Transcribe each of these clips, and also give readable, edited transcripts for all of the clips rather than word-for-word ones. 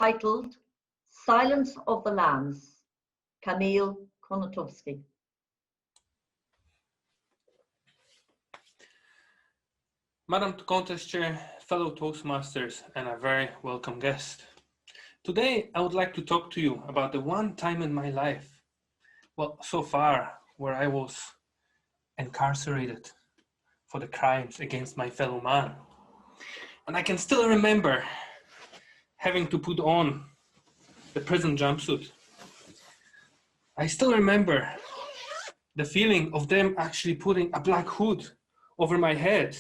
entitled Silence of the Lambs, Kamil Konotowski. Madam Contest Chair, fellow Toastmasters, and a very welcome guest. Today, I would like to talk to you about the one time in my life, well, so far, where I was incarcerated for the crimes against my fellow man. And I can still remember having to put on the prison jumpsuit. I still remember the feeling of them actually putting a black hood over my head,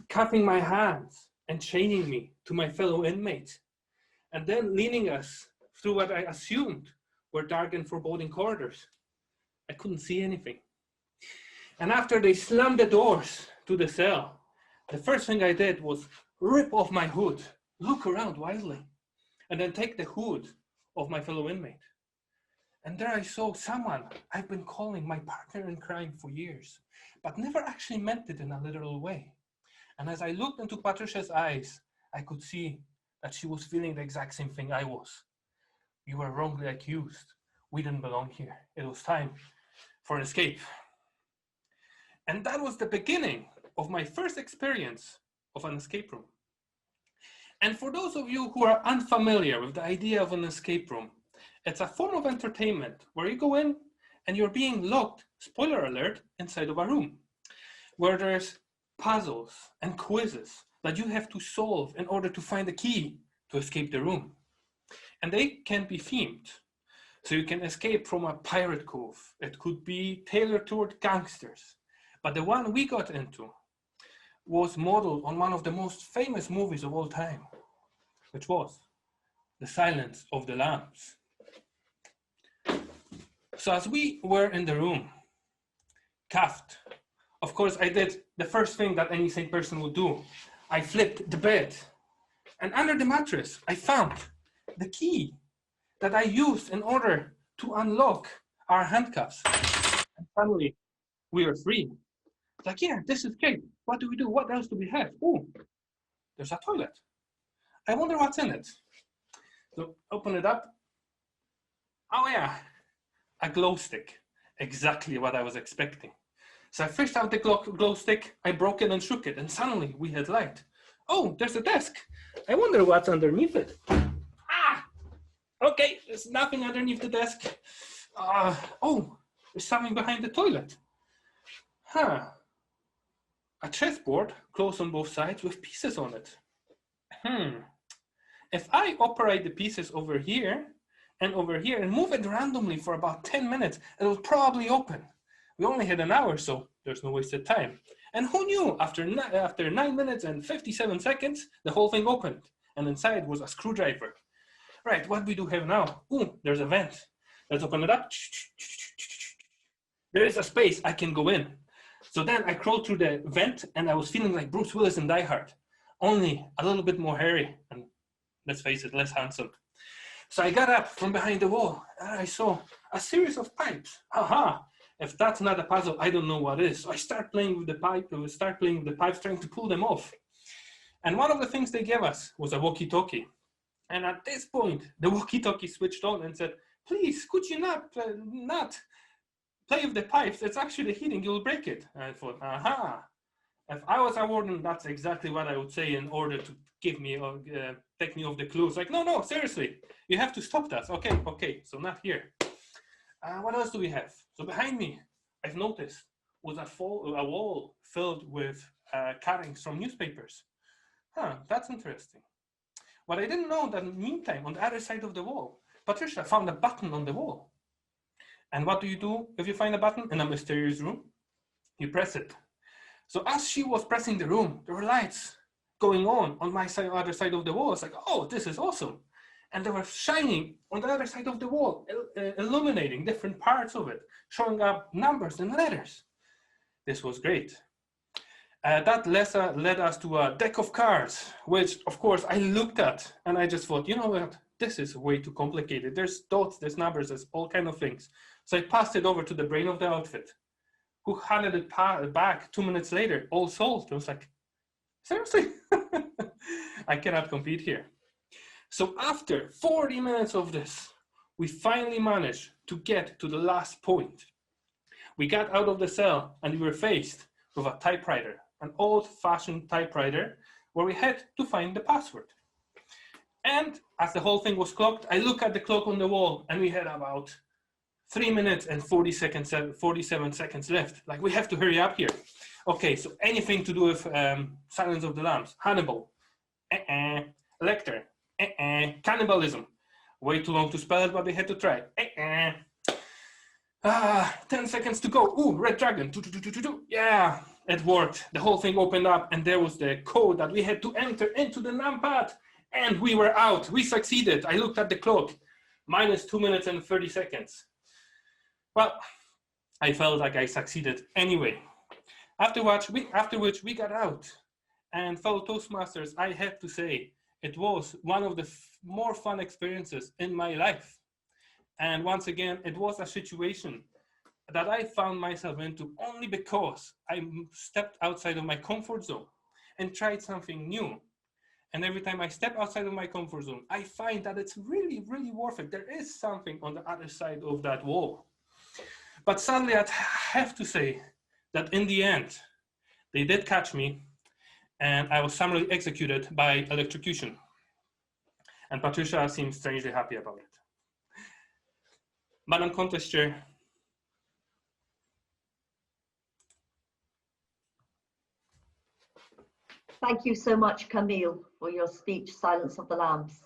cuffing my hands and chaining me to my fellow inmates, and then leading us through what I assumed were dark and foreboding corridors. I couldn't see anything. And after they slammed the doors to the cell, the first thing I did was rip off my hood, look around wildly, and then take the hood of my fellow inmate. And there I saw someone I've been calling my partner in crime for years, but never actually meant it in a literal way. And as I looked into Patricia's eyes, I could see that she was feeling the exact same thing I was. We were wrongly accused. We didn't belong here. It was time for an escape. And that was the beginning of my first experience of an escape room. And for those of you who are unfamiliar with the idea of an escape room, it's a form of entertainment where you go in and you're being locked, spoiler alert, inside of a room, where there's puzzles and quizzes that you have to solve in order to find the key to escape the room. And they can be themed. So you can escape from a pirate cove. It could be tailored toward gangsters. But the one we got into was modeled on one of the most famous movies of all time, which was The Silence of the Lambs. So as we were in the room, cuffed, of course I did the first thing that any sane person would do. I flipped the bed, and under the mattress, I found the key that I used in order to unlock our handcuffs. And suddenly, we are free. Like, yeah, this is great. What do we do? What else do we have? Oh, there's a toilet. I wonder what's in it. So open it up. Oh yeah, a glow stick. Exactly what I was expecting. So I fished out the glow stick, I broke it and shook it, and suddenly we had light. Oh, there's a desk. I wonder what's underneath it. Ah, okay, there's nothing underneath the desk. Oh, there's something behind the toilet. Huh. A chessboard, closed on both sides, with pieces on it. If I operate the pieces over here and move it randomly for about 10 minutes, it'll probably open. We only had an hour, so there's no wasted time. And who knew, after 9 minutes and 57 seconds, the whole thing opened. And inside was a screwdriver. Right, what we do have now? Ooh, there's a vent. Let's open it up. There is a space I can go in. So then I crawled through the vent, and I was feeling like Bruce Willis in Die Hard, only a little bit more hairy, and let's face it, less handsome. So I got up from behind the wall, and I saw a series of pipes. Aha! If that's not a puzzle, I don't know what is. So I start playing with the pipes, trying to pull them off. And one of the things they gave us was a walkie-talkie. And at this point, the walkie-talkie switched on and said, "Please, could you not play with the pipes? It's actually heating, you'll break it." And I thought, aha. If I was a warden, that's exactly what I would say in order to give me, take me off the clues. Like, no, seriously, you have to stop that. Okay, so not here. What else do we have? So behind me, I've noticed, was a wall filled with cuttings from newspapers. That's interesting. What I didn't know that in the meantime, on the other side of the wall, Patricia found a button on the wall. And what do you do if you find a button in a mysterious room? You press it. So as she was pressing the room, there were lights going on my side, other side of the wall. It's like, oh, this is awesome. And they were shining on the other side of the wall, illuminating different parts of it, showing up numbers and letters. This was great. That led us to a deck of cards, which of course I looked at and I just thought, you know what, this is way too complicated. There's dots, there's numbers, there's all kind of things. So I passed it over to the brain of the outfit, who handed it back 2 minutes later, all solved. I was like, seriously? I cannot compete here. So after 40 minutes of this, we finally managed to get to the last point. We got out of the cell and we were faced with a typewriter, an old-fashioned typewriter where we had to find the password. And as the whole thing was clocked, I look at the clock on the wall and we had about 3 minutes and 47 seconds left. Like, we have to hurry up here. Okay, so anything to do with Silence of the Lambs, Hannibal, Lecter, cannibalism. Way too long to spell it, but we had to try. 10 seconds to go. Ooh, red dragon. Yeah, it worked. The whole thing opened up and there was the code that we had to enter into the numpad. And we were out. We succeeded. I looked at the clock. Minus 2 minutes and 30 seconds. Well, I felt like I succeeded anyway. After which we got out. And fellow Toastmasters, I have to say, it was one of the more fun experiences in my life. And once again, it was a situation that I found myself into only because I stepped outside of my comfort zone and tried something new. And every time I step outside of my comfort zone, I find that it's really, really worth it. There is something on the other side of that wall. But sadly, I have to say that in the end, they did catch me and I was summarily executed by electrocution. And Patricia seems strangely happy about it. Madam Contest Chair. Thank you so much, Camille, for your speech, Silence of the Lambs.